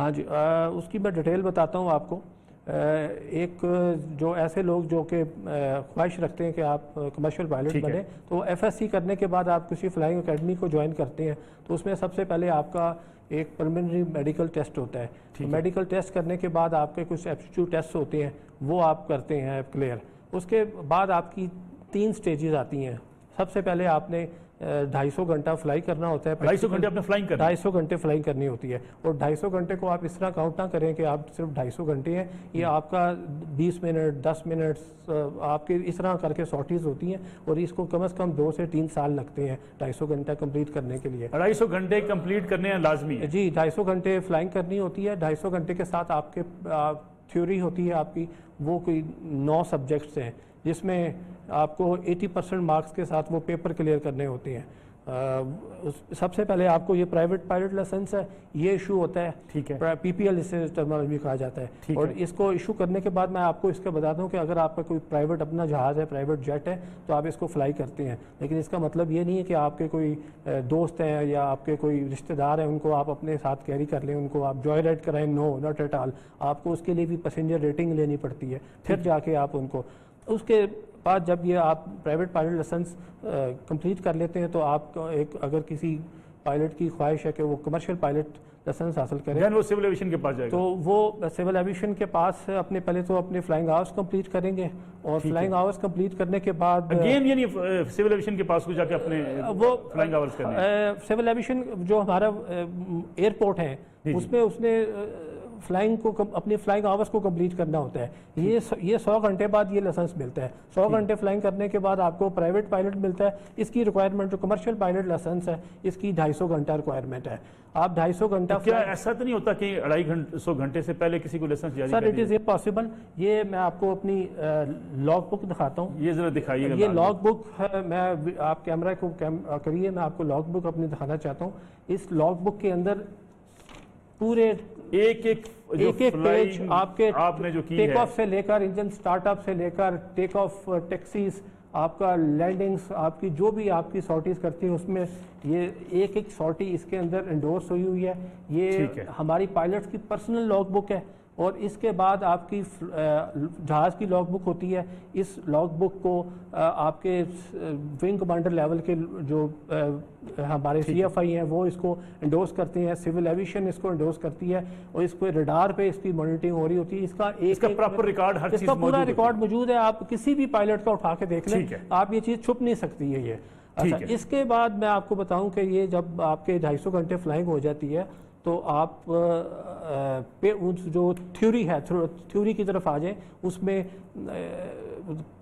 ہاں جی، اس کی میں ڈیٹیل بتاتا ہوں آپ کو. ایک جو ایسے لوگ جو کہ خواہش رکھتے ہیں کہ آپ کمرشل پائلٹ بنے، تو ایف ایس سی کرنے کے بعد آپ کسی فلائنگ اکیڈمی کو جوائن کرتے ہیں تو اس میں سب سے پہلے آپ کا ایک پریلیمنری میڈیکل ٹیسٹ ہوتا ہے. میڈیکل ٹیسٹ کرنے کے بعد آپ کے کچھ ایپٹیٹیوڈ ٹیسٹ ہوتے ہیں، وہ آپ کرتے ہیں کلیئر. اس کے بعد آپ کی 3 سٹیجز آتی ہیں. سب سے پہلے آپ نے 250 گھنٹہ فلائی کرنا ہوتا ہے. 250 گھنٹے آپ نے فلائنگ کرنا ہے. 250 گھنٹے فلائنگ کرنی ہوتی ہے، اور 250 گھنٹے کو آپ اس طرح کاؤنٹ نہ کریں کہ آپ صرف 250 گھنٹے ہیں. یہ آپ کا 20 منٹ 10 منٹ آپ کے اس طرح کر کے سارٹیز ہوتی ہیں، اور اس کو کم از کم 2 سے 3 سال لگتے ہیں 250 گھنٹہ کمپلیٹ کرنے کے لیے. 250 گھنٹے کمپلیٹ کرنے ہیں لازمی ہے جی. 250 گھنٹے فلائنگ کرنی ہوتی ہے. 250 گھنٹے کے ساتھ آپ کے تھیوری ہوتی ہے آپ کی، وہ کوئی 9 سبجیکٹس ہیں جس میں آپ کو 80% مارکس کے ساتھ وہ پیپر کلیئر کرنے ہوتے ہیں. سب سے پہلے آپ کو یہ پرائیویٹ پائلٹ لائسنس ہے، یہ ایشو ہوتا ہے. ٹھیک ہے. پی پی ایل اسے ٹرمینالوجی کہا جاتا ہے. اور اس کو ایشو کرنے کے بعد میں آپ کو اس کا بتاتا ہوں کہ اگر آپ کا کوئی پرائیویٹ اپنا جہاز ہے، پرائیویٹ جیٹ ہے، تو آپ اس کو فلائی کرتے ہیں. لیکن اس کا مطلب یہ نہیں ہے کہ آپ کے کوئی دوست ہیں یا آپ کے کوئی رشتہ دار ہیں ان کو آپ اپنے ساتھ کیری کر لیں، ان کو آپ جوائے رائڈ کرائیں. نو، ناٹ ایٹ آل. آپ کو اس کے لیے بھی پیسنجر ریٹنگ لینی پڑتی ہے، پھر جا کے آپ ان کو. اس کے بعد جب یہ آپ پرائیویٹ پائلٹ لائسنس کمپلیٹ کر لیتے ہیں تو آپ کو اگر کسی پائلٹ کی خواہش ہے کہ وہ کمرشل پائلٹ لائسنس حاصل کرے، وہ سول ایویشن کے پاس جائے گا. تو وہ سول ایویشن کے پاس پہلے تو اپنے فلائنگ آورس کمپلیٹ کریں گے، اور فلائنگ آورس کمپلیٹ کرنے کے بعد اگین یعنی سول ایویشن کے پاس کو جا کے اپنے وہ فلائنگ آورس کرنے. سول ایویشن جو ہمارا ایئرپورٹ ہے اس نے فلائنگ کو اپنی فلائنگ آورس کو کمپلیٹ کرنا ہوتا ہے. یہ 100 گھنٹے بعد یہ لائسنس ملتا ہے. 100 گھنٹے فلائنگ کرنے کے بعد آپ کو پرائیویٹ پائلٹ ملتا ہے. اس کی ریکوائرمنٹ جو کمرشل پائلٹ لائسنس ہے اس کی 250 گھنٹہ ریکوائرمنٹ ہے. آپ 250 گھنٹہ. کیا ایسا تو نہیں ہوتا کہ 250 گھنٹے سے پہلے کسی کو لائسنس جاری سر؟ It is possible. یہ میں آپ کو اپنی لاگ بک دکھاتا ہوں. یہ ذرا دکھائیے گا. یہ لاگ بک ہے. میں آپ کیمرہ کو کریے، میں آپ کو لاگ بک اپنی دکھانا چاہتا ہوں. اس لاگ بک کے اندر پورے ایک پیج آپ نے جو ٹیک آف سے لے کر انجن سٹارٹ اپ سے لے کر ٹیک آف ٹیکسیز، آپ کا لینڈنگز، آپ کی جو بھی آپ کی سارٹیز کرتی ہیں اس میں یہ ایک سارٹی اس کے اندر انڈورس ہوئی ہے. یہ ہماری پائلٹس کی پرسنل لاگ بک ہے. اور اس کے بعد آپ کی جہاز کی لاگ بک ہوتی ہے. اس لاگ بک کو آپ کے ونگ کمانڈر لیول کے جو ہمارے سی ایف آئی ہیں وہ اس کو انڈورس کرتے ہیں. سول ایویشن اس کو انڈورس کرتی ہے، اور اس کو ریڈار پہ اس کی مانیٹرنگ ہو رہی ہوتی ہے. اس کا پراپر ریکارڈ، ہر چیز پورا ریکارڈ موجود ہے. آپ کسی بھی پائلٹ کا اٹھا کے دیکھ لیں، آپ یہ چیز چھپ نہیں سکتی ہے. یہ اچھا، اس کے بعد میں آپ کو بتاؤں کہ یہ جب آپ کے 250 گھنٹے فلائنگ ہو جاتی ہے تو آپ جو تھیوری ہے، تھیوری کی طرف آ جائیں. اس میں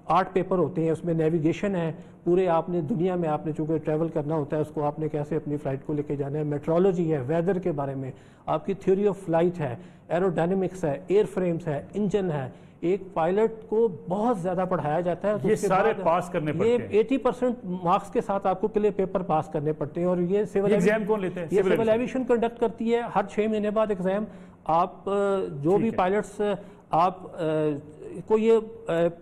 8 پیپر ہوتے ہیں. اس میں نیویگیشن ہے. پورے آپ نے دنیا میں آپ نے چونکہ ٹریول کرنا ہوتا ہے، اس کو آپ نے کیسے اپنی فلائٹ کو لے کے جانا ہے. میٹرولوجی ہے، ویدر کے بارے میں آپ کی تھیوری آف فلائٹ ہے، ایروڈائنمکس ہے، ایئر فریمز ہے، انجن ہے. ایک پائلٹ کو بہت زیادہ پڑھایا جاتا ہے. یہ سارے پاس کرنے پڑتے ہیں. یہ 80% مارکس کے ساتھ آپ کو کلے پیپر پاس کرنے پڑتے ہیں. اور یہ سول ایگزام کون لیتے ہیں؟ یہ سول ایویشن کنڈکٹ کرتی ہے. ہر 6 مہینے بعد ایگزام. آپ جو بھی پائلٹس آپ کو یہ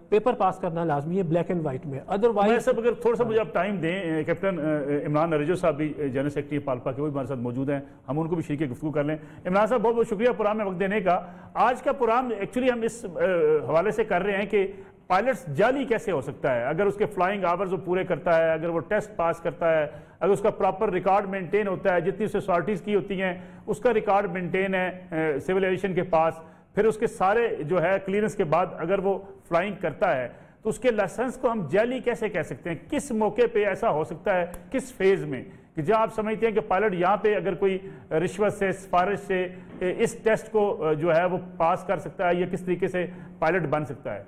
پیپر پاس کرنا لازمی ہے بلیک اینڈ وائٹ میں. ادروائز سب اگر تھوڑا سا مجھے آپ ٹائم دیں، کیپٹن عمران نریجو صاحب بھی جنرل سیکرٹری پالپا کے، وہ بھی ہمارے ساتھ موجود ہیں، ہم ان کو بھی شریک گفتگو کر لیں. عمران صاحب بہت بہت شکریہ پروگرام میں وقت دینے کا. آج کا پروگرام ایکچولی ہم اس حوالے سے کر رہے ہیں کہ پائلٹس جعلی کیسے ہو سکتا ہے اگر اس کے فلائنگ آورز وہ پورے کرتا ہے، اگر وہ ٹیسٹ پاس کرتا ہے، اگر اس کا پراپر ریکارڈ مینٹین ہوتا ہے، جتنی اسے سارٹیز کی ہوتی ہیں اس کا ریکارڈ مینٹین ہے سول ایویشن کے پاس، پھر اس کے سارے جو ہے کلیئرنس کے بعد اگر وہ فلائنگ کرتا ہے تو اس کے لائسنس کو ہم جعلی کیسے کہہ سکتے ہیں؟ کس موقع پہ ایسا ہو سکتا ہے، کس فیز میں کہ جہاں آپ سمجھتے ہیں کہ پائلٹ یہاں پہ اگر کوئی رشوت سے، سفارش سے اس ٹیسٹ کو جو ہے وہ پاس کر سکتا ہے، یا کس طریقے سے پائلٹ بن سکتا ہے؟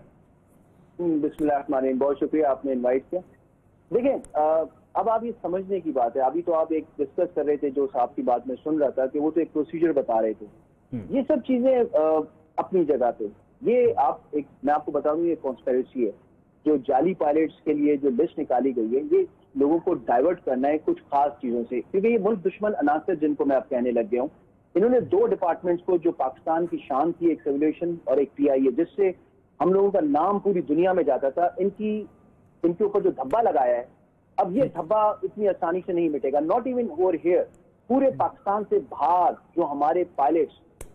بسم اللہ الرحمن الرحیم. بہت شکریہ آپ نے انوائٹ کیا. دیکھیں اب آپ یہ سمجھنے کی بات ہے. ابھی تو آپ ایک ڈسکس کر رہے تھے، جو صاحب کی بات میں سن رہا تھا کہ وہ تو ایک پروسیجر بتا رہے تھے. یہ سب چیزیں اپنی جگہ پہ. یہ میں آپ کو بتا دوں، یہ کانسپیریسی ہے جو جعلی پائلٹس کے لیے جو لسٹ نکالی گئی ہے. یہ لوگوں کو ڈائیورٹ کرنا ہے کچھ خاص چیزوں سے، کیونکہ یہ ملک دشمن عناصر جن کو میں اب کہنے لگ گیا ہوں، انہوں نے 2 ڈپارٹمنٹس کو جو پاکستان کی شان تھی، ایک سول ایویشن اور ایک پی آئی اے، جس سے ہم لوگوں کا نام پوری دنیا میں جاتا تھا، ان کے اوپر جو دھبا لگایا ہے، اب یہ دھبا اتنی آسانی سے نہیں مٹے گا. ناٹ ایون اوور ہیئر، پورے پاکستان سے باہر جو ہمارے پائلٹس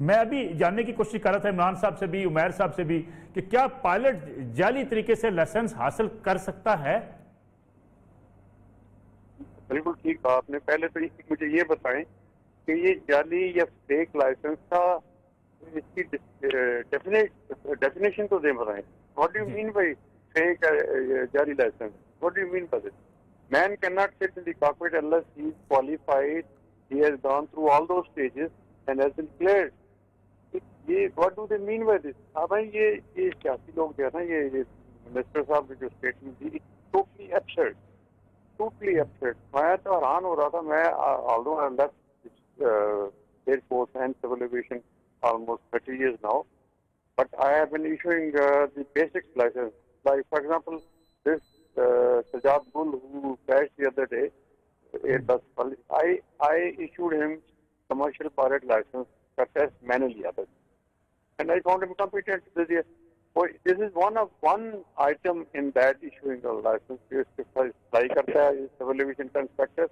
میں ابھی جاننے کی کوشش کر رہا تھا عمران صاحب سے بھی، عمیر صاحب سے بھی، کہ کیا پائلٹ جعلی طریقے سے لائسنس حاصل کر سکتا ہے؟ بالکل ٹھیک کہا آپ نے. پہلے تو مجھے یہ بتائیں کہ یہ جعلی یا فیک لائسنس کا اس کی ڈیفینیشن تو دیں بتائیں. What do you mean by fake جعلی licence? What do you mean by this? Man cannot sit in the cockpit unless he is qualified, he has gone through all those stages and has been cleared. What do they mean by this? یہ سیاسی لوگ جو ہے نا، یہ minister صاحب نے جو اسٹیٹمنٹ دی، ٹوٹلی ایبسرڈ، ٹوٹلی ایبسرڈ. میں تو حیران ہو رہا تھا. میں although I left Air Force and civil aviation almost 30 years now, but I have been issuing the basic license. Like for example, this Sajjad Gul, who crashed the other day, Airbus, I issued him commercial pilot license for test manually, and I found him competent. This is one item in that issuing a license. Fly karta hai civil aviation inspector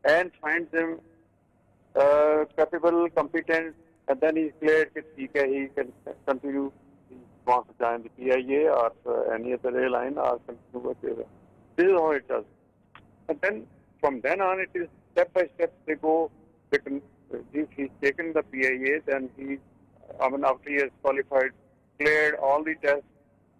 and finds him capable, competent, and then he's cleared. He can continue. Wants to join the PIA or any other airline or continue whatever. This is how it does. And then from then on, it is step by step. They go. If he's taken the PIA, then after he has qualified, cleared all the tests,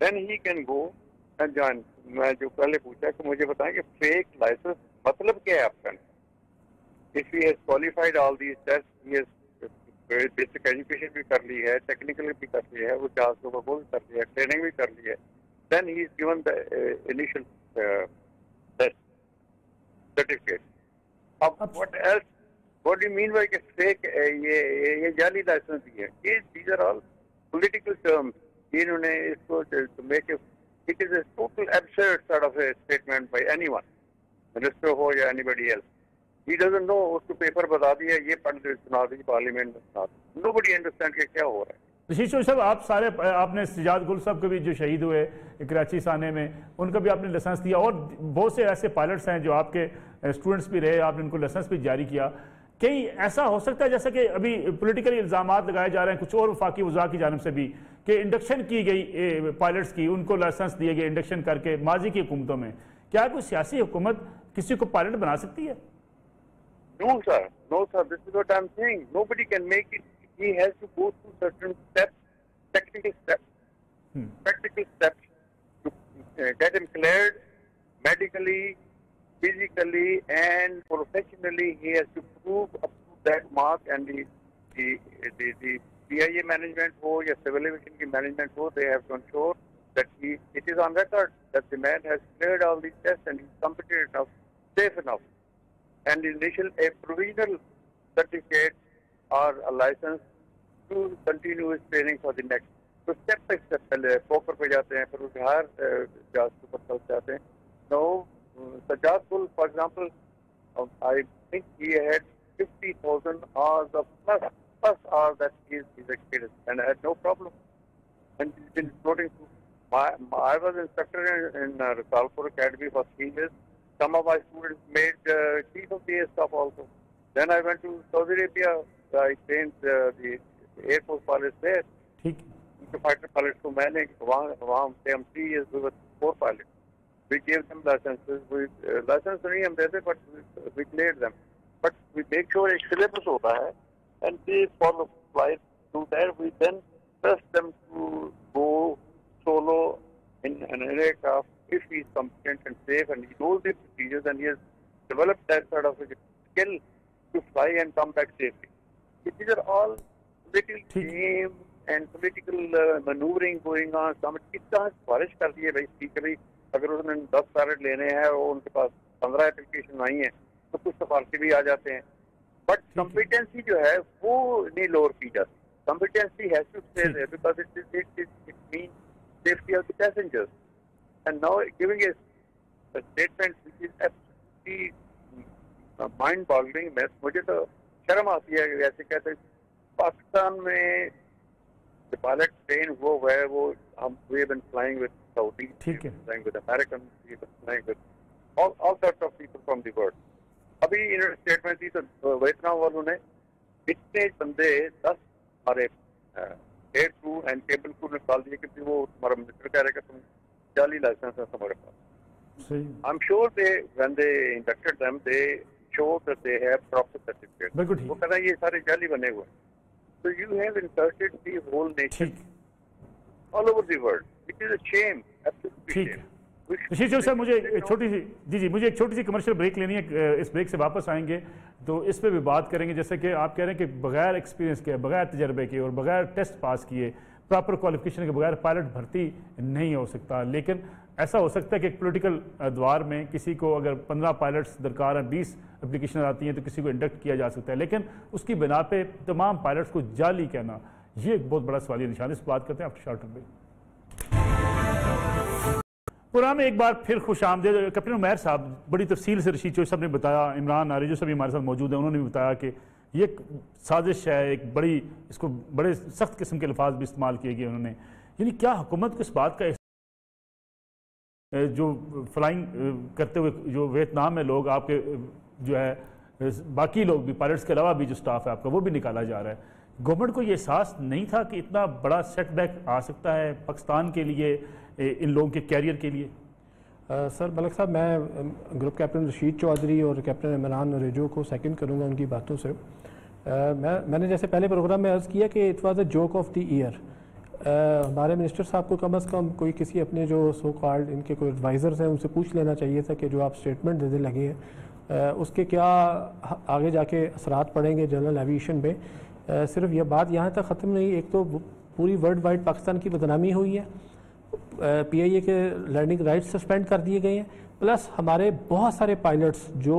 Then he can go and join. میں جو پہلے پوچھا کہ مجھے بتائیں کہ fake licence مطلب کیا ہے آپ کا؟ If he has qualified all these tests, he has basic education بھی کر لی ہے, ٹیکنیکل بھی کر لی ہے, وہ جہاز کے اوپر وہ بھی کر لی ہے, ٹریننگ بھی کر لی ہے, then he is given the initial test certificate. اب what else? What do you mean by کہ fake یہ جعلی لائسنس بھی ہے؟ These are all political terms. انہوں نے اس کو make it is a total absurd sort of a statement by anyone, minister ہو یا anybody else. He doesn't know. اس کو پیپر بتا دیا, یہ پڑھ دے, سنا دی, پارلیمنٹ میں سنا دی. Nobody understand کہ کیا ہو رہا ہے. رشید چودھری صاحب, آپ نے سجاد گل صاحب کے بھی جو شہید ہوئے کراچی سانے میں, ان کا بھی آپ نے لائسنس دیا, اور بہت سے ایسے پائلٹس ہیں جو آپ کے اسٹوڈنٹس بھی رہے, آپ نے ان کو لائسنس بھی جاری کیا. کہیں ایسا ہو سکتا ہے جیسا کہ ابھی پولیٹیکل الزامات لگائے جا رہے ہیں کچھ اور وفاقی وزراء کی جانب سے بھی, کہ انڈکشن کی گئی پائلٹس کی, ان کو لائسنس دیے گئے انڈکشن کر کے ماضی کی حکومتوں میں, کیا کوئی سیاسی حکومت کسی کو پائلٹ بنا سکتی ہے؟ No sir, no sir, this is what I'm saying. Nobody can make it. He has to go through certain steps, technical steps to get him cleared medically, physically and professionally. He has to prove up to that mark, and the PIA management ho ya civil aviation ki management ho, they have to ensure that it is on record that the man has cleared all these tests and he's competent enough, safe enough. And a provisional certificate or a license to continue his training for the next. So step by step پہلے پوکر پہ جاتے ہیں, پھر وہ ہر جہاز کے اوپر چل جاتے ہیں. Now, Sajjad Gul, for example, I think he had 50,000 hours of plus hours that he is experienced, and I had no problem. And he's been floating through. I was instructor in Risalpur Academy for 3 years. Some of my students made chief of the staff also. Then I went to Saudi Arabia. I trained the Air Force pilots there. The fighter pilots کو میں نے وہاں سے ہم 3 years we were 4 pilots. We gave them licenses. License نہیں ہم دیتے, but we cleared them. But we make sure ایک syllabus ہوتا ہے, and they follow flight through there. We then trust them to go solo in an aircraft if he is competent and safe and he knows the procedures and he has developed that sort of a skill to fly and come back safely. These are all political games and political maneuvering going on. اس طرح سفارش کر دی ہے بھائی speaker, اگر اس نے 10 pilot لینے ہیں اور ان کے پاس 15 اپلیکیشن آئی ہیں تو کچھ سفارشی بھی آ جاتے ہیں. بٹ کمپیٹنسی جو ہے وہ نہیں لوور کی جاتی. Competency has to stay there because it means safety of the passengers. And now giving a statement which is absolutely mind-boggling. مجھے تو شرم آتی ہے ایسے کہتے ہیں پاکستان میں پائلٹ ٹرین ہوا ہے وہ ہم وی بین فلائنگ ود سعودی، ٹھیک ہے، flying with American, we been flying with all sorts of people from the world. ابھی انہوں نے اسٹیٹمنٹ دی تو ویتنام والوں نے اتنے بندے 10 ہمارے ایئر کرو اینڈ کیبل کرو نکال دیے کہ وہ ہمارا منسٹر کہہ رہے کہ تم جعلی لائسنس ہے ہمارے پاس. I'm sure when they inducted them, they showed that they have proper certificate. وہ کہتا ہے یہ سارے جعلی بنے ہوئے. So you have insulted the whole nation all over the world. It is a shame, absolutely shame. Rashid Chaudhry صاحب مجھے ایک چھوٹی سی مجھے ایک چھوٹی سی کمرشل بریک لینی ہے. اس بریک سے واپس آئیں گے تو اس پہ بھی بات کریں گے. جیسے کہ آپ کہہ رہے ہیں کہ بغیر ایکسپیرینس کے، بغیر تجربے کے اور بغیر ٹیسٹ پاس کیے، پراپر کوالیفیکیشن کے بغیر پائلٹ بھرتی نہیں ہو سکتا. لیکن ایسا ہو سکتا ہے کہ ایک پولیٹیکل ادوار میں کسی کو اگر 15 پائلٹس درکار ہیں، 20 اپلیکیشن آتی ہیں تو کسی کو انڈکٹ کیا جا سکتا ہے. لیکن اس کی بنا پہ تمام پائلٹس کو جعلی کہنا یہ ایک بہت بڑا سوالیہ نشان ہے. اس بات کرتے ہیں آفٹر شارٹ بریک. پروگرام میں ایک بار پھر خوش آمدید. کیپٹن عمیر صاحب بڑی تفصیل سے رشید چودھری صاحب نے بتایا، عمران آریجو صاحب بھی ہمارے ساتھ موجود ہیں، انہوں نے بھی بتایا کہ یہ ایک سازش ہے، ایک بڑی، اس کو بڑے سخت قسم کے الفاظ بھی استعمال کیے گئے انہوں نے. یعنی کیا حکومت کو اس بات کا جو فلائنگ کرتے ہوئے جو ویتنام میں لوگ آپ کے جو ہے باقی لوگ بھی پائلٹس کے علاوہ بھی جو سٹاف ہے آپ کا وہ بھی نکالا جا رہا ہے، گورنمنٹ کو یہ احساس نہیں تھا کہ اتنا بڑا سیٹ بیک آ سکتا ہے پاکستان کے لیے، ان لوگوں کے کیریئر کے لیے؟ سر ملک صاحب، میں گروپ کیپٹن رشید چودھری اور کیپٹن عمران ریجو کو سیکنڈ کروں گا ان کی باتوں سے. میں نے جیسے پہلے پروگرام میں عرض کیا کہ it was a joke of the year. ہمارے منسٹر صاحب کو کم از کم کوئی کسی اپنے جو سو کالڈ ان کے کوئی ایڈوائزرز ہیں ان سے پوچھ لینا چاہیے تھا کہ جو آپ اسٹیٹمنٹ دینے لگے ہیں اس کے کیا آگے جا کے اثرات پڑیں گے جنرل ایویشن پہ. صرف یہ بات یہاں تک ختم نہیں، ایک تو پوری ورلڈ وائڈ پاکستان کی بدنامی ہوئی ہے، PIA کے لرننگ رائٹس سسپینڈ کر دیے گئے ہیں، پلس ہمارے بہت سارے پائلٹس جو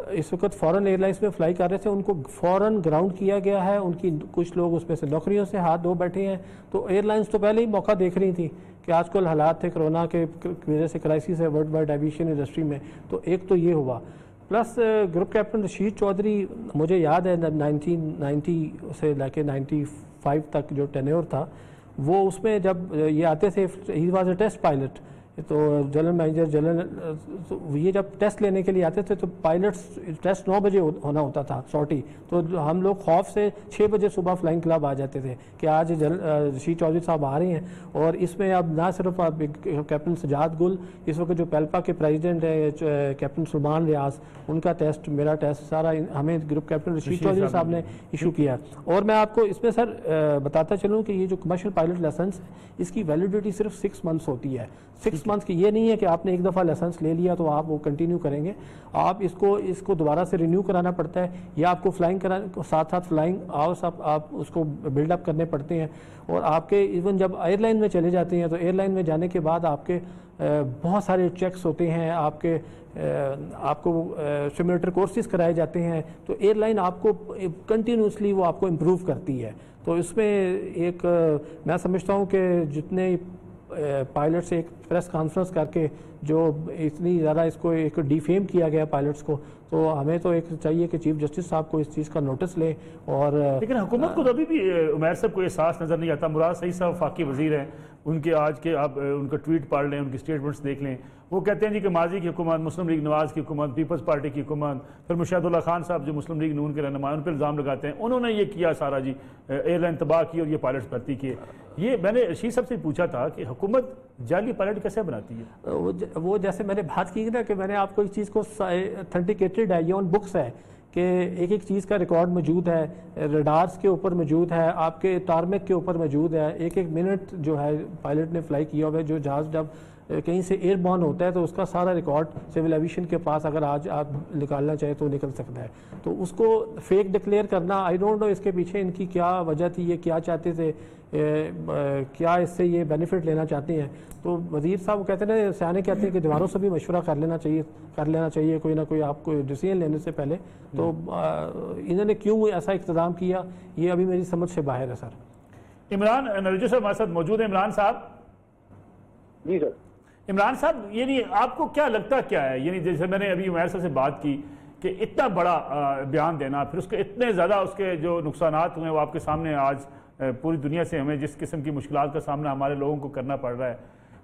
اس وقت فورن ایئر لائنس میں فلائی کر رہے تھے ان کو فوراً گراؤنڈ کیا گیا ہے. ان کی کچھ لوگ اس میں سے نوکریوں سے ہاتھ دھو بیٹھے ہیں. تو ایئر لائنس تو پہلے ہی موقع دیکھ رہی تھی کہ آج کل حالات تھے کرونا کے وجہ سے کرائسس ہے ورلڈ وائڈ ایویشن انڈسٹری میں. تو ایک تو یہ ہوا، plus group captain Rashid Chaudhry مجھے یاد ہے 1990 سے لے کے 95 تک جو ٹینیور تھا وہ اس میں جب یہ آتے تھے he was a test pilot, تو جنرل مینیجر جنرل یہ جب ٹیسٹ لینے کے لیے آتے تھے تو پائلٹس ٹیسٹ 9 بجے ہونا ہوتا تھا سارٹی، تو ہم لوگ خوف سے 6 بجے صبح فلائنگ کلب آ جاتے تھے کہ آج رشید چودھری صاحب آ رہے ہیں. اور اس میں اب نہ صرف کیپٹن سجاد گل، اس وقت جو پیلپا کے پریزیڈنٹ ہیں کیپٹن سلمان ریاض، ان کا ٹیسٹ، میرا ٹیسٹ، سارا ہمیں گروپ کیپٹن رشید چودھری صاحب نے ایشو کیا. اور میں آپ کو اس میں سر بتاتا چلوں کہ یہ جو کمرشل پائلٹ لائسنس اس کی ویلیڈیٹی صرف 6 منتھس ہوتی ہے. 6 منتھس کی یہ نہیں ہے کہ آپ نے ایک دفعہ لائسنس لے لیا تو آپ وہ کنٹینیو کریں گے، آپ اس کو دوبارہ سے رینیو کرانا پڑتا ہے، یا آپ کو فلائنگ ساتھ فلائنگ آورس آپ اس کو بلڈ اپ کرنے پڑتے ہیں. اور آپ کے ایون جب ایئر لائن میں چلے جاتے ہیں تو ایئر لائن میں جانے کے بعد آپ کے بہت سارے چیکس ہوتے ہیں، آپ کو سیمولیٹر کورسز کرائے جاتے ہیں. تو ایئر لائن آپ کو کنٹینیوسلی وہ آپ کو امپروو کرتی ہے. تو اس میں ایک میں سمجھتا ہوں کہ جتنے پائلٹ سے ایک پریس کانفرنس کر کے جو اتنی زیادہ اس کو ایک ڈیفیم کیا گیا پائلٹس کو، تو ہمیں تو ایک چاہیے کہ چیف جسٹس صاحب کو اس چیز کا نوٹس لیں. اور لیکن حکومت کو تو ابھی بھی عمیر صاحب کو احساس نظر نہیں آتا. مراد سعید صاحب وفاقی وزیر ہیں، ان کے آج کے آپ ان کا ٹویٹ پڑھ لیں، ان کی اسٹیٹمنٹس دیکھ لیں. وہ کہتے ہیں جی کہ ماضی کی حکومت، مسلم لیگ نواز کی حکومت، پیپلز پارٹی کی حکومت، پھر مشاہد اللہ خان صاحب جو مسلم لیگ نون کے رہنما ہیں ان پہ الزام لگاتے ہیں انہوں نے یہ کیا سارا جی، ایئر لائن تباہ کی اور یہ پائلٹس بھرتی کیے. یہ میں نے رشید صاحب سے پوچھا تھا کہ حکومت جعلی پائلٹ کیسے بناتی ہے؟ وہ جیسے میں نے بات کی نا کہ میں نے آپ کو اس چیز کو اتھینٹیکیٹڈ ہے، یہ آن بکس ہے کہ ایک ایک چیز کا ریکارڈ موجود ہے، ریڈارز کے اوپر موجود ہے، آپ کے ٹارمیک کے اوپر موجود ہے، ایک منٹ جو ہے پائلٹ نے فلائی کیا ہوا ہے. جو جہاز جب کہیں سے ایئر بورن ہوتا ہے تو اس کا سارا ریکارڈ سول ایویشن کے پاس اگر آج آپ نکالنا چاہیں تو نکل سکتا ہے. تو اس کو فیک ڈکلیئر کرنا، آئی ڈونٹ نو اس کے پیچھے ان کی کیا وجہ تھی، یہ کیا چاہتے تھے، کیا اس سے یہ بینیفٹ لینا چاہتے ہیں. تو وزیر صاحب کہتے ہیں، سیانے کہتے ہیں کہ دیواروں سے بھی مشورہ کر لینا چاہیے کوئی نہ کوئی آپ کو ڈیسیژن لینے سے پہلے. تو انہوں نے کیوں ایسا اقتدام کیا یہ ابھی میری سمجھ سے باہر ہے. سر عمران نریجو صاحب ہمارے ساتھ موجود ہیں. عمران صاحب. جی سر. عمران صاحب، یعنی آپ کو کیا لگتا کیا ہے، یعنی جیسے میں نے ابھی عمیر صاحب سے بات کی کہ اتنا بڑا بیان دینا، پھر اس کے اتنے زیادہ اس کے جو نقصانات ہوئے وہ آپ کے سامنے آج پوری دنیا سے ہمیں جس قسم کی مشکلات کا سامنا ہمارے لوگوں کو کرنا پڑ رہا ہے،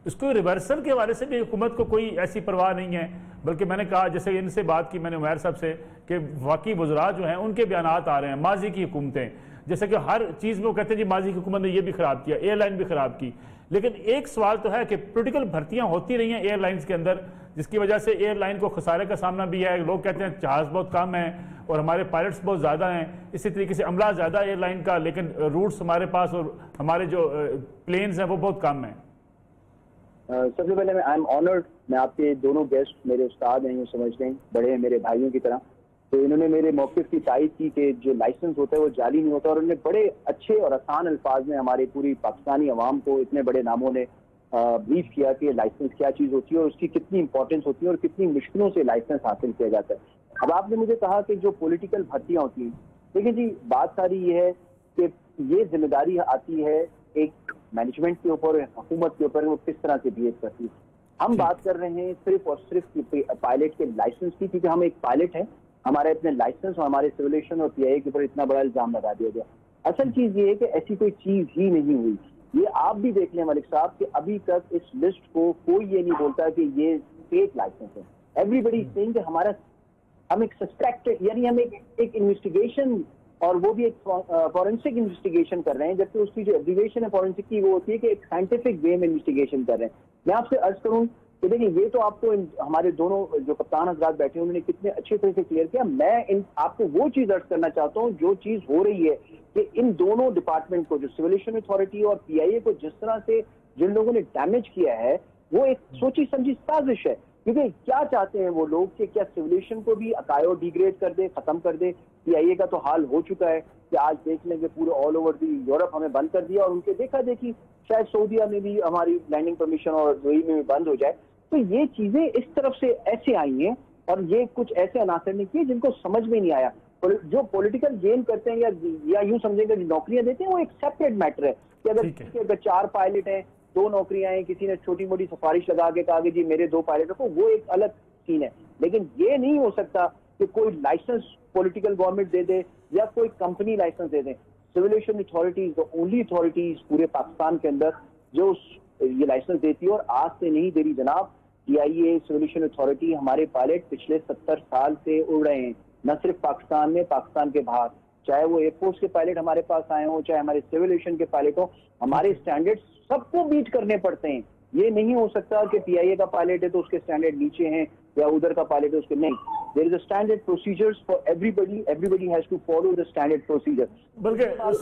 اس کو ریورسل کے حوالے سے بھی حکومت کو کوئی ایسی پرواہ نہیں ہے؟ بلکہ میں نے کہا، جیسے ان سے بات کی میں نے عمیر صاحب سے، کہ واقعی وزراء جو ہیں ان کے بیانات آ رہے ہیں ماضی کی حکومتیں، جیسے کہ ہر چیز میں وہ کہتے ہیں جی ماضی کی حکومت نے یہ بھی خراب کیا، ایئر لائن بھی خراب کی، لیکن ایک سوال تو ہے کہ پولیٹیکل بھرتیاں ہوتی رہی ہیں ایئر لائنز کے اندر، جس کی وجہ سے ایئر لائن کو خسارے کا سامنا بھی ہے. لوگ کہتے ہیں جہاز بہت کم ہیں اور ہمارے پائلٹس بہت زیادہ ہیں، اسی طریقے سے عملہ زیادہ ایئر لائن کا، لیکن روٹس ہمارے پاس اور ہمارے جو پلینز ہیں وہ بہت کم ہیں. سب سے پہلے میں آئی ایم آنرڈ، میں آپ کے دونوں گیسٹ میرے استاد ہیں، یوں سمجھتے ہیں بڑے ہیں میرے بھائیوں کی طرح، تو انہوں نے میرے موقف کی تائید کی کہ جو لائسنس ہوتا ہے وہ جعلی نہیں ہوتا، اور انہوں نے بڑے اچھے اور آسان الفاظ میں ہماری پوری پاکستانی عوام کو اتنے بڑے ناموں نے بریف کیا کہ لائسنس کیا چیز ہوتی ہے اور اس کی کتنی امپورٹنس ہوتی ہے اور کتنی مشکلوں سے لائسنس حاصل کیا جاتا ہے. اب آپ نے مجھے کہا کہ جو پولیٹیکل بھرتیاں ہوتی ہیں، دیکھیں جی بات ساری یہ ہے کہ یہ ذمہ داری آتی ہے ایک مینجمنٹ کے اوپر، حکومت کے اوپر، وہ کس طرح سے بہیو کرتی ہے. ہم بات کر رہے ہیں صرف اور صرف پائلٹ کے لائسنس کی، کیونکہ ہم ایک پائلٹ ہیں، ہمارے اپنے لائسنس اور ہمارے سیولیشن اور پی آئی اے کے اوپر اتنا بڑا الزام لگا دیا گیا. اصل چیز یہ ہے کہ ایسی کوئی چیز ہی نہیں ہوئی. یہ آپ بھی دیکھ لیں ملک صاحب کہ ابھی تک اس لسٹ کو کوئی یہ نہیں بولتا کہ یہ فیک لائسنس ہے. ایوری بڈی سینگ کہ ہمارا ہم ایک سسپیکٹ، یعنی ہم ایک انویسٹیگیشن، اور وہ بھی ایک فورینسک انویسٹیگیشن کر رہے ہیں، جبکہ اس کی جو ایبریویشن ہے فورینسک کی وہ ہوتی ہے کہ ایک سائنٹیفک وے میں انویسٹیگیشن کر رہے ہیں. میں آپ سے عرض کروں کہ دیکھیں یہ تو آپ کو ہمارے دونوں جو کپتان حضرات بیٹھے ہیں انہوں نے کتنے اچھے طرح سے کلیئر کیا. میں آپ کو وہ چیز عرض کرنا چاہتا ہوں جو چیز ہو رہی ہے کہ ان دونوں ڈپارٹمنٹ کو، جو سیولیشن اتھارٹی اور پی آئی اے کو، جس طرح سے جن لوگوں نے ڈیمیج کیا ہے، وہ ایک سوچی سمجھی سازش ہے. کیونکہ کیا چاہتے ہیں وہ لوگ کہ کیا سیولیشن کو بھی اکائیو ڈیگریڈ کر دے، ختم کر دے. پی آئی اے کا تو حال ہو چکا ہے کہ آج دیکھ لیں کہ پورے آل اوور دی یورپ ہمیں بند کر دیا، اور ان کے دیکھا دیکھی شاید سعودیہ میں بھی ہماری لینڈنگ پرمیشن اور یو اے میں بند ہو جائے. تو یہ چیزیں اس طرف سے ایسے آئی ہیں، اور یہ کچھ ایسے عناصر نے کیے جن کو سمجھ میں نہیں آیا. جو پولیٹیکل گیم کرتے ہیں یا یوں سمجھیں کہ نوکریاں دیتے ہیں، وہ ایک سیپریٹ میٹر ہے کہ اگر 4 پائلٹ ہیں، 2 نوکریاں ہیں، کسی نے چھوٹی موٹی سفارش لگا کے کہا کہ جی میرے 2 پائلٹ رکھو، وہ ایک الگ سین ہے. لیکن یہ نہیں ہو سکتا کہ کوئی لائسنس پولیٹیکل گورنمنٹ دے دے یا کوئی کمپنی لائسنس دے دیں. سیولیشن اتھارٹیز اونلی اتھارٹیز پورے پاکستان کے اندر جو یہ لائسنس دیتی ہے، اور آج سے نہیں دے رہی جناب. پی آئی اے، سیولیشن اتھارٹی، ہمارے پائلٹ پچھلے 70 سال سے اڑ رہے ہیں، نہ صرف پاکستان میں، پاکستان کے باہر. چاہے وہ ایئر فورس کے پائلٹ ہمارے پاس آئے ہوں، چاہے ہمارے سیولیشن کے پائلٹ ہوں، ہمارے اسٹینڈرڈ سب کو بیٹ کرنے پڑتے ہیں. یہ نہیں ہو سکتا کہ پی آئی اے کا پائلٹ ہے تو اس کے اسٹینڈرڈ نیچے ہیں، یا ادھر کا پائلٹ ہے اس کے نہیں. There is a standard procedures for every has to follow the standard procedure. بلکہ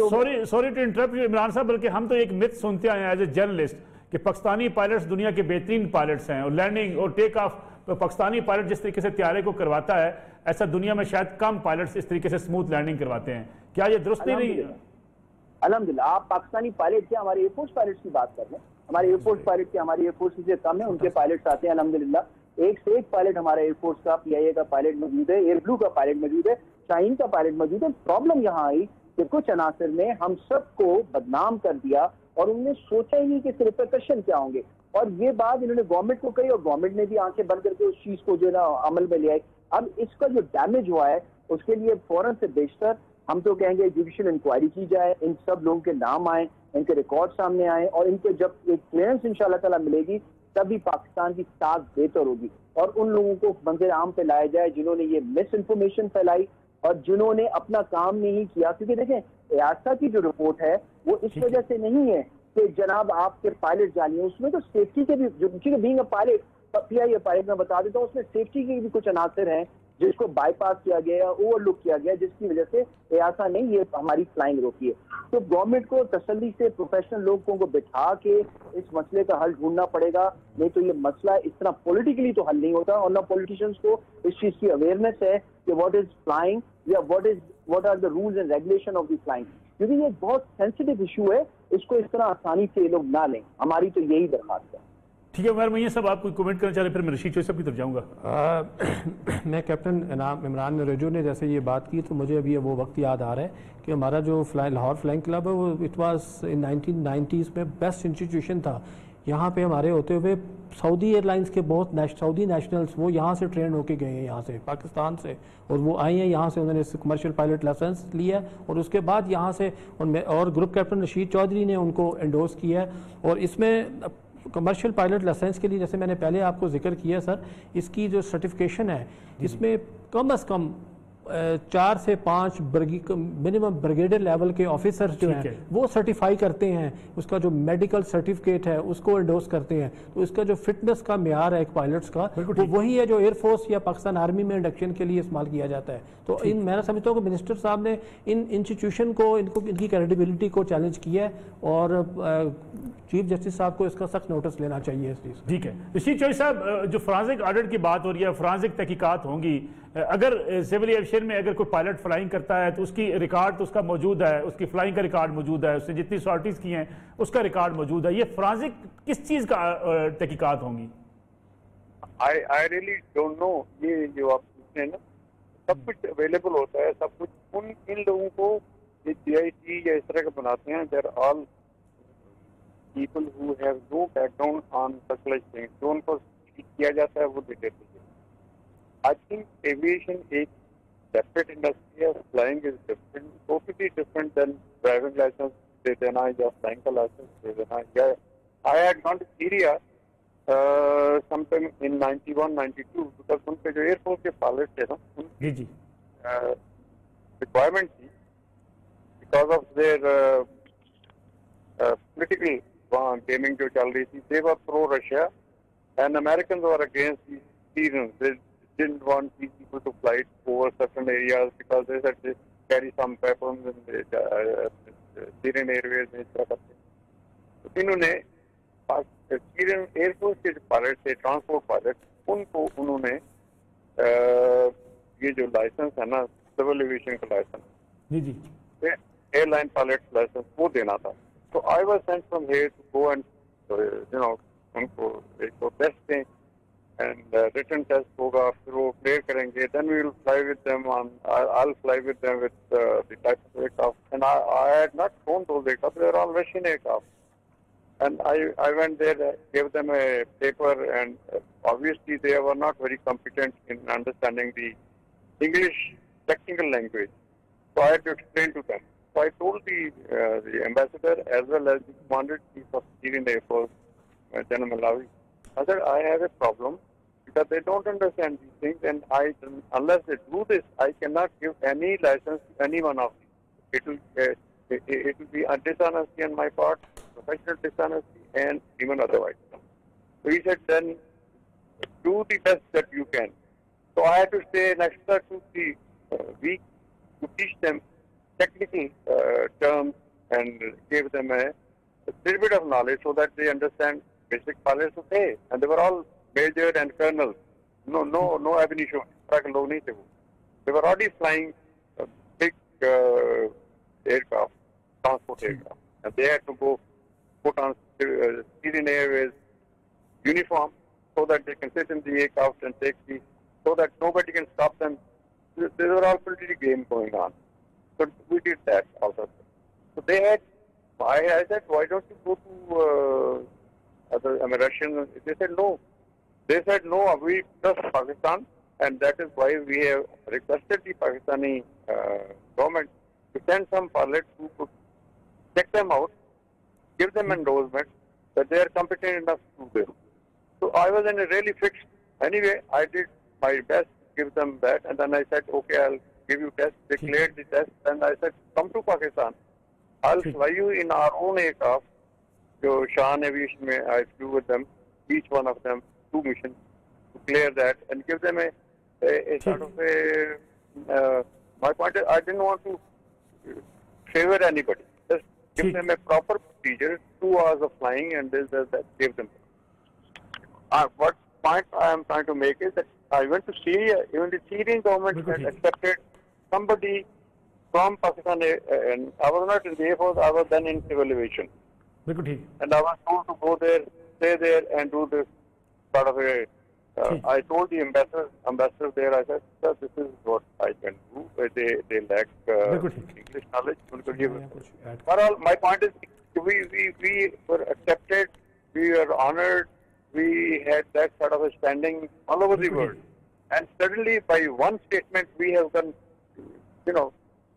سوری ٹو انٹرپٹ عمران صاحب، بلکہ ہم تو ایک مت سنتے آئے ہیں ایز اے جرنلسٹ کہ پاکستانی پائلٹس دنیا کے بہترین پائلٹس ہیں، اور لینڈنگ اور ٹیک آف پاکستانی پائلٹ جس طریقے سے طیارے کو کرواتا ہے، ایسا دنیا میں شاید کم پائلٹس اس طریقے سے سموتھ لینڈنگ کرواتے ہیں. کیا یہ درست نہیں؟ الحمدللہ آپ پاکستانی پائلٹ کیا ہمارے ایئر فورس پائلٹس کی بات کر رہے ہیں؟ ہمارے ایئر فورس پائلٹ کیا ہماری ایئر فورس سے کم ہے؟ ان کے پائلٹس آتے ہیں الحمدللہ. ایک سے ایک پائلٹ ہمارے ایئر فورس کا، پی آئی اے کا پائلٹ موجود ہے، ایئر بلو کا پائلٹ موجود ہے، شاہین کا پائلٹ موجود ہے. پرابلم یہاں آئی کہ کچھ عناصر نے ہم سب کو بدنام کر دیا، اور انہوں نے سوچا ہی نہیں کہ ریپرکشن کیا ہوں گے. اور یہ بات انہوں نے گورنمنٹ کو کہی، اور گورنمنٹ نے بھی آنکھیں بند کر کے اس چیز کو جو ہے نا عمل میں لے آئی. اب اس کا جو ڈیمیج ہوا ہے اس کے لیے فوراً سے بیشتر ہم تو کہیں گے جوڈیشل انکوائری کی جائے، ان سب لوگوں کے نام آئیں، ان کے ریکارڈ سامنے آئیں، اور ان کے جب ایک کلیئرنس انشاءاللہ تعالیٰ ملے گی تبھی پاکستان کی ساکھ بہتر ہوگی. اور ان لوگوں کو منظر عام پہ لایا جائے جنہوں نے یہ مس انفارمیشن پھیلائی اور جنہوں نے اپنا کام نہیں کیا. کیونکہ دیکھیں ایاسا کی جو رپورٹ ہے وہ اس وجہ سے نہیں ہے کہ جناب آپ کے پائلٹ جانی ہیں، اس میں تو سیفٹی کے بھی، جو being a pilot, P I a pilot میں بتا دیتا ہوں، اس میں سیفٹی کے بھی کچھ عناصر ہیں جس کو بائی پاس کیا گیا یا اوور لک کیا گیا، جس کی وجہ سے ایاسا نے یہ ہماری فلائنگ روکی ہے. تو گورنمنٹ کو تسلی سے پروفیشنل لوگوں کو بٹھا کے اس مسئلے کا حل ڈھونڈنا پڑے گا، نہیں تو یہ مسئلہ اس طرح پولیٹیکلی تو حل نہیں ہوتا. اور نہ پولیٹیشنز کو اس چیز کی اویئرنیس ہے کہ واٹ از فلائنگ یا what are the rules and regulation of the flying. کیونکہ یہ بہت سینسیٹیو ایشو ہے، اس کو اس طرح آسانی سے لوگ نہ لیں. ہماری تو یہی درخواست ہے. ٹھیک ہے عمر میاں صاحب، آپ کوئی کومنٹ کرنا چاہ رہے ہیں؟ پھر میں رشید چوہی صاحب کی طرف جاؤں گا. میں کیپٹن عمران رجو نے جیسے یہ بات کی تو مجھے ابھی وہ وقت یاد آ رہا ہے کہ ہمارا جو لاہور فلائنگ کلب ہے وہ اٹ واز ان 1990s میں بیسٹ انسٹیٹیوشن تھا. یہاں پہ ہمارے ہوتے ہوئے سعودی ایئر لائنس کے بہت سعودی نیشنلز وہ یہاں سے ٹرین ہو کے گئے ہیں، یہاں سے پاکستان سے، اور وہ آئے ہیں یہاں سے، انہوں نے کمرشل پائلٹ لائسنس لیا اور اس کے بعد یہاں سے اور گروپ کیپٹن رشید چودھری نے ان کو انڈورس کیا ہے. اور اس میں کمرشل پائلٹ لائسنس کے لیے جیسے میں نے پہلے آپ کو ذکر کیا سر، اس کی جو سرٹیفکیشن ہے اس میں کم از کم 4 سے 5 منیمم بریگیڈر لیول کے آفیسرز جو ہیں وہ سرٹیفائی کرتے ہیں، اس کا جو میڈیکل سرٹیفکیٹ ہے اس کو انڈورس کرتے ہیں. تو اس کا جو فٹنس کا معیار ہے ایک پائلٹس کا وہ وہی ہے جو ایئر فورس یا پاکستان آرمی میں انڈکشن کے لیے استعمال کیا جاتا ہے. تو میں سمجھتا ہوں کہ منسٹر صاحب نے ان انسٹیٹیوشن کو ان کی کریڈیبلٹی کو چیلنج کیا ہے اور چیف جسٹس صاحب کو اس کا سخت نوٹس لینا چاہیے اس چیز. ٹھیک ہے رشید چودھری صاحب، جو فرانزک آڈٹ کی بات ہو رہی ہے، فرانزک تحقیقات ہوں گی، اگر سول ایویشن میں اگر کوئی پائلٹ فلائنگ کرتا ہے تو اس کی ریکارڈ تو اس کا موجود ہے، اس کی فلائنگ کا ریکارڈ موجود ہے، اس نے جتنی سارٹیز کی ہیں اس کا ریکارڈ موجود ہے. یہ فرانزک کس چیز کا تحقیقات ہوں گی؟ I really don't know. یہ جو آپ پوچھ رہے ہیں نا، سب کچھ اویلیبل ہوتا ہے، سب کچھ ان لوگوں کو CIT یا اس طرح کا بناتے ہیں. they're all people who have no background on such like things. جو ان کو کیا جاتا ہے وہ دیتے ہیں. I think aviation ایک separate industry ہے. Flying is different, totally different than driving license دے دینا یا flying کا license دے دینا. I had gone to Syria sometime in 91-92 because ان کے جو ایئر فورس کے پائلٹ تھے نا، جی جی requirement تھی because of their political gaming جو چل رہی تھی. They were pro-Russia and Americans were against the Syrians. They didn't want these people to fly over certain areas because they said they carry some weapons in the Syrian airways میں اس طرح کرتے. تو انہوں نے سیرین ایئر فورس کے جو pilot تھے، transport pilot, ان کو انہوں نے یہ جو لائسنس ہے نا سول ایویشن کا لائسنس، جی جی ایئر لائن پائلٹ لائسنس وہ دینا تھا. تو I was sent from here to go and ان کو ایک تو ٹیسٹ دیں اینڈ ریٹن ٹیسٹ ہوگا، پھر وہ کلیئر کریں گے. Then we will fly with them on I fly with them with the type of aircraft. And I had not flown those aircraft, they are all Russian aircraft. And I went there, gave them a paper, and obviously they were not very competent in understanding the English technical language. So I had to explain to them. So I told the ambassador as well as the commander-in-chief of Syrian Air Force, General Malawi, I said, I have a problem because they don't understand these things, and unless they do this, I cannot give any license to any one of them. It will be a dishonesty on my part, professional dishonesty, and even otherwise. So he said, then do the best that you can. So I had to stay an extra 2-3 weeks to teach them technical terms and give them a little bit of knowledge so that they understand basic pilots of pay. And they were all major and colonels. No ab initio. They were already flying big aircraft, transport aircraft, and they had to go put on Syrian Airways uniform so that they can sit in the aircraft and take so that nobody can stop them. There were all political games going on. So we did that also. So they had, I said, why don't you go to Russian? They said no. They said no, we trust Pakistan, and that is why we have requested the Pakistani government to send some pilots who could check them out, give them endorsement that they are competent enough to do this. So I was in a really fix. Anyway, I did my best to give them that, and then I said, okay, I'll give you test. They cleared the test, and I said, come to Pakistan. I'll fly you in our own aircraft. So Shan Aviation, I flew with them, each one of them, 2 missions to clear that and give them a sort of a. My point is, I didn't want to favor anybody. Just give them a proper procedure, 2 hours of flying, and this, that, give them. What point I am trying to make is that I went to Syria. Even the Syrian government had accepted somebody from Pakistan, and I was not in the Air Force. I was then in civil aviation, and I was told to go there, stay there, and do this sort of a. I told the ambassador there, I said, sir, this is what I can do. They lack English knowledge. But all, my point is, we were accepted we were honored. We had that sort of a standing all over the world. And suddenly, by one statement, we have done,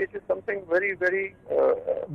It is something very, very,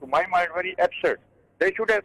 to my mind, very absurd. They should have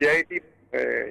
JIT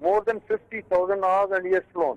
more than 50,000 hours and he has flown.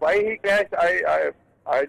Why he crashed, I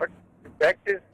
But the fact is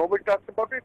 nobody talks about it.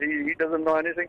he doesn't know anything.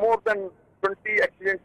more than 20 accidents,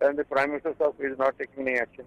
And the Prime Minister is not taking any action.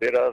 there are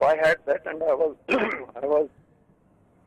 So I had that and I was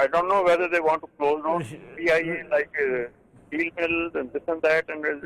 I don't know whether they want to close down PIA like steel mills and this and that and